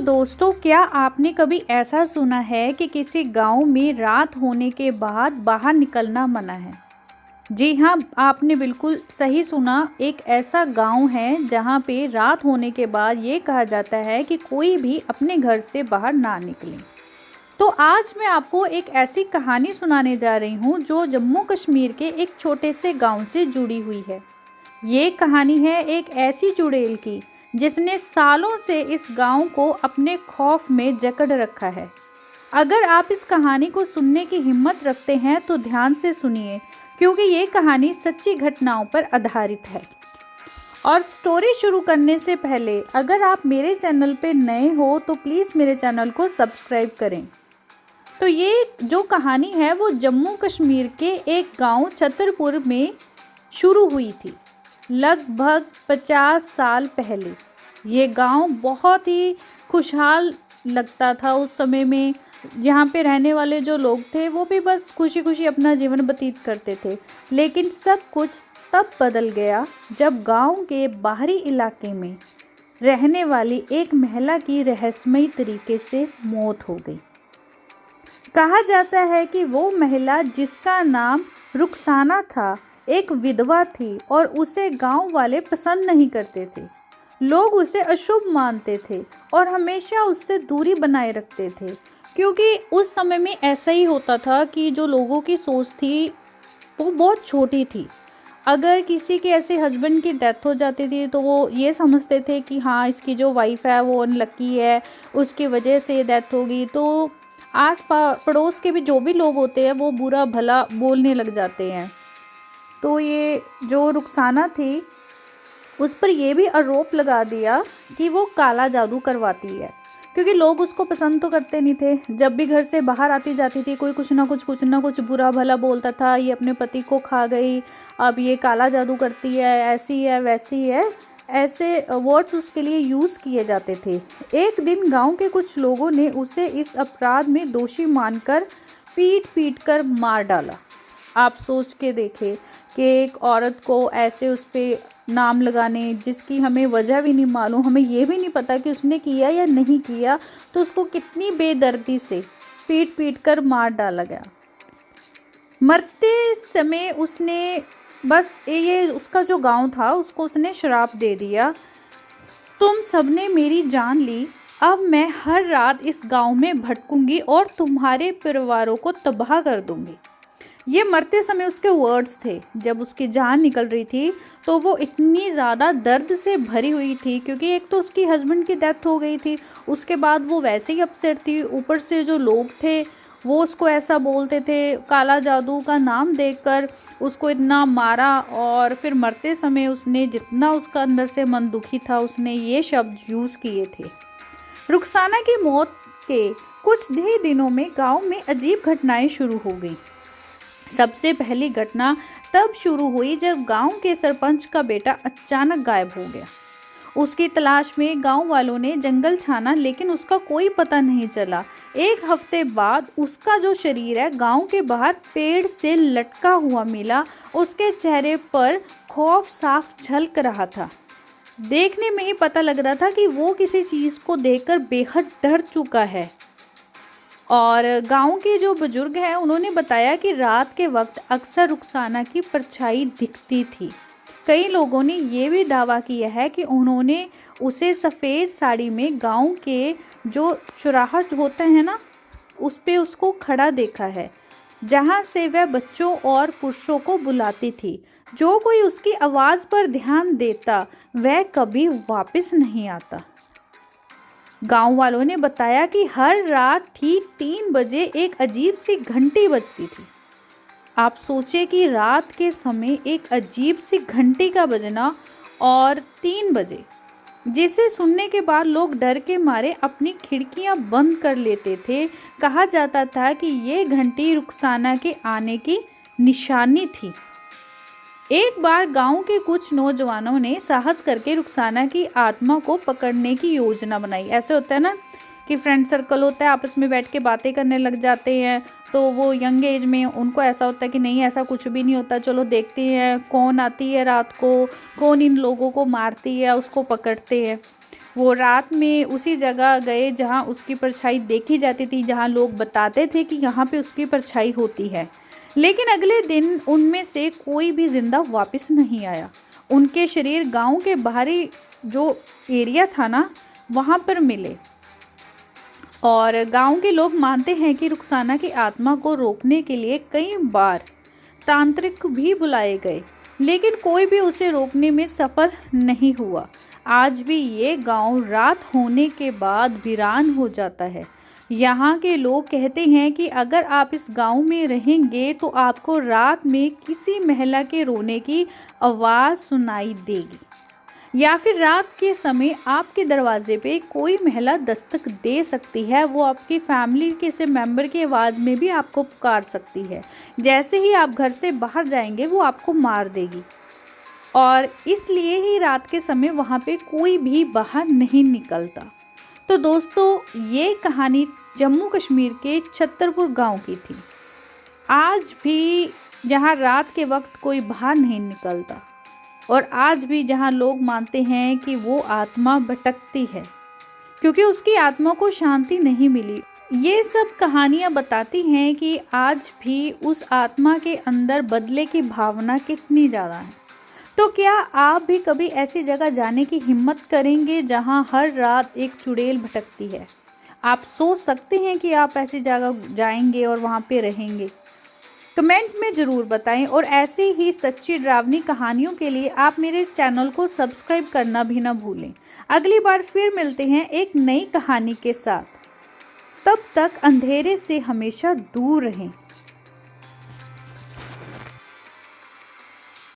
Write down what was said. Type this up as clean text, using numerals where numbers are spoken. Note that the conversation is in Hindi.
दोस्तों, क्या आपने कभी ऐसा सुना है कि किसी गांव में रात होने के बाद बाहर निकलना मना है? जी हाँ, आपने बिल्कुल सही सुना। एक ऐसा गांव है जहां पे रात होने के बाद ये कहा जाता है कि कोई भी अपने घर से बाहर ना निकले। तो आज मैं आपको एक ऐसी कहानी सुनाने जा रही हूँ जो जम्मू कश्मीर के एक छोटे से गांव से जुड़ी हुई है। ये कहानी है एक ऐसी चुड़ैल की जिसने सालों से इस गांव को अपने खौफ में जकड़ रखा है। अगर आप इस कहानी को सुनने की हिम्मत रखते हैं तो ध्यान से सुनिए, क्योंकि ये कहानी सच्ची घटनाओं पर आधारित है। और स्टोरी शुरू करने से पहले अगर आप मेरे चैनल पे नए हो तो प्लीज़ मेरे चैनल को सब्सक्राइब करें। तो ये जो कहानी है वो जम्मू कश्मीर के एक गांव छतरपुर में शुरू हुई थी, लगभग 50 साल पहले। ये गांव बहुत ही खुशहाल लगता था उस समय में। यहाँ पे रहने वाले जो लोग थे वो भी बस खुशी खुशी अपना जीवन व्यतीत करते थे। लेकिन सब कुछ तब बदल गया जब गांव के बाहरी इलाके में रहने वाली एक महिला की रहस्यमयी तरीके से मौत हो गई। कहा जाता है कि वो महिला, जिसका नाम रुखसाना था, एक विधवा थी और उसे गांव वाले पसंद नहीं करते थे। लोग उसे अशुभ मानते थे और हमेशा उससे दूरी बनाए रखते थे, क्योंकि उस समय में ऐसा ही होता था कि जो लोगों की सोच थी वो बहुत छोटी थी। अगर किसी के ऐसे हस्बैंड की डेथ हो जाती थी तो वो ये समझते थे कि हाँ, इसकी जो वाइफ है वो अनलक्की है, उसकी वजह से डेथ होगी। तो आस पड़ोस के भी जो भी लोग होते हैं वो बुरा भला बोलने लग जाते हैं। तो ये जो रुखसाना थी उस पर यह भी आरोप लगा दिया कि वो काला जादू करवाती है, क्योंकि लोग उसको पसंद तो करते नहीं थे। जब भी घर से बाहर आती जाती थी कोई कुछ ना कुछ बुरा भला बोलता था, ये अपने पति को खा गई, अब ये काला जादू करती है, ऐसी है वैसी है, ऐसे वर्ड्स उसके लिए यूज़ किए जाते थे। एक दिन गांव के कुछ लोगों ने उसे इस अपराध में दोषी मानकर पीट पीट कर मार डाला। आप सोच के देखें कि एक औरत को ऐसे उस पर नाम लगाने, जिसकी हमें वजह भी नहीं मालूम, हमें ये भी नहीं पता कि उसने किया या नहीं किया, तो उसको कितनी बेदर्दी से पीट पीट कर मार डाला गया। मरते समय उसने बस ये उसका जो गांव था उसको उसने श्राप दे दिया, तुम सबने मेरी जान ली, अब मैं हर रात इस गांव में भटकूंगी और तुम्हारे परिवारों को तबाह कर दूंगी। ये मरते समय उसके वर्ड्स थे। जब उसकी जान निकल रही थी तो वो इतनी ज़्यादा दर्द से भरी हुई थी, क्योंकि एक तो उसकी हस्बैंड की डेथ हो गई थी, उसके बाद वो वैसे ही अपसेट थी, ऊपर से जो लोग थे वो उसको ऐसा बोलते थे, काला जादू का नाम देकर उसको इतना मारा। और फिर मरते समय उसने, जितना उसका अंदर से मन दुखी था, उसने ये शब्द यूज़ किए थे। रुखसाना की मौत के कुछ ही दिनों में गाँव में अजीब घटनाएं शुरू हो गई। सबसे पहली घटना तब शुरू हुई जब गांव के सरपंच का बेटा अचानक गायब हो गया। उसकी तलाश में गांव वालों ने जंगल छाना, लेकिन उसका कोई पता नहीं चला। एक हफ्ते बाद उसका जो शरीर है गांव के बाहर पेड़ से लटका हुआ मिला। उसके चेहरे पर खौफ साफ झलक रहा था। देखने में ही पता लग रहा था कि वो किसी चीज़ को देखकर बेहद डर चुका है। और गांव के जो बुजुर्ग हैं उन्होंने बताया कि रात के वक्त अक्सर रुखसाना की परछाई दिखती थी। कई लोगों ने ये भी दावा किया है कि उन्होंने उसे सफ़ेद साड़ी में गांव के जो चौराहा होते हैं ना, उस पे उसको खड़ा देखा है, जहां से वह बच्चों और पुरुषों को बुलाती थी। जो कोई उसकी आवाज़ पर ध्यान देता वह कभी वापस नहीं आता। गांव वालों ने बताया कि हर रात ठीक 3 बजे एक अजीब सी घंटी बजती थी। आप सोचिए कि रात के समय एक अजीब सी घंटी का बजना, और 3 बजे, जिसे सुनने के बाद लोग डर के मारे अपनी खिड़कियां बंद कर लेते थे। कहा जाता था कि ये घंटी रुखसाना के आने की निशानी थी। एक बार गांव के कुछ नौजवानों ने साहस करके रुखसाना की आत्मा को पकड़ने की योजना बनाई। ऐसे होता है ना कि फ्रेंड सर्कल होता है, आपस में बैठ के बातें करने लग जाते हैं। तो वो यंग एज में उनको ऐसा होता है कि नहीं, ऐसा कुछ भी नहीं होता, चलो देखते हैं कौन आती है रात को, कौन इन लोगों को मारती है, उसको पकड़ते हैं। वो रात में उसी जगह गए जहाँ उसकी परछाई देखी जाती थी, जहाँ लोग बताते थे कि यहाँ पे उसकी परछाई होती है। लेकिन अगले दिन उनमें से कोई भी जिंदा वापस नहीं आया। उनके शरीर गांव के बाहरी जो एरिया था ना, वहाँ पर मिले। और गांव के लोग मानते हैं कि रुखसाना की आत्मा को रोकने के लिए कई बार तांत्रिक भी बुलाए गए, लेकिन कोई भी उसे रोकने में सफल नहीं हुआ। आज भी ये गांव रात होने के बाद वीरान हो जाता है। यहाँ के लोग कहते हैं कि अगर आप इस गांव में रहेंगे तो आपको रात में किसी महिला के रोने की आवाज़ सुनाई देगी, या फिर रात के समय आपके दरवाजे पे कोई महिला दस्तक दे सकती है। वो आपकी फैमिली के से मेंबर की आवाज़ में भी आपको पुकार सकती है। जैसे ही आप घर से बाहर जाएंगे वो आपको मार देगी, और इसलिए ही रात के समय वहाँ पे कोई भी बाहर नहीं निकलता। तो दोस्तों, ये कहानी जम्मू कश्मीर के छतरपुर गांव की थी। आज भी जहाँ रात के वक्त कोई बाहर नहीं निकलता, और आज भी जहाँ लोग मानते हैं कि वो आत्मा भटकती है क्योंकि उसकी आत्मा को शांति नहीं मिली। ये सब कहानियाँ बताती हैं कि आज भी उस आत्मा के अंदर बदले की भावना कितनी ज़्यादा है। तो क्या आप भी कभी ऐसी जगह जाने की हिम्मत करेंगे जहाँ हर रात एक चुड़ैल भटकती है? आप सोच सकते हैं कि आप ऐसी जगह जाएंगे और वहाँ पे रहेंगे? कमेंट में ज़रूर बताएं, और ऐसी ही सच्ची डरावनी कहानियों के लिए आप मेरे चैनल को सब्सक्राइब करना भी ना भूलें। अगली बार फिर मिलते हैं एक नई कहानी के साथ। तब तक अंधेरे से हमेशा दूर रहें।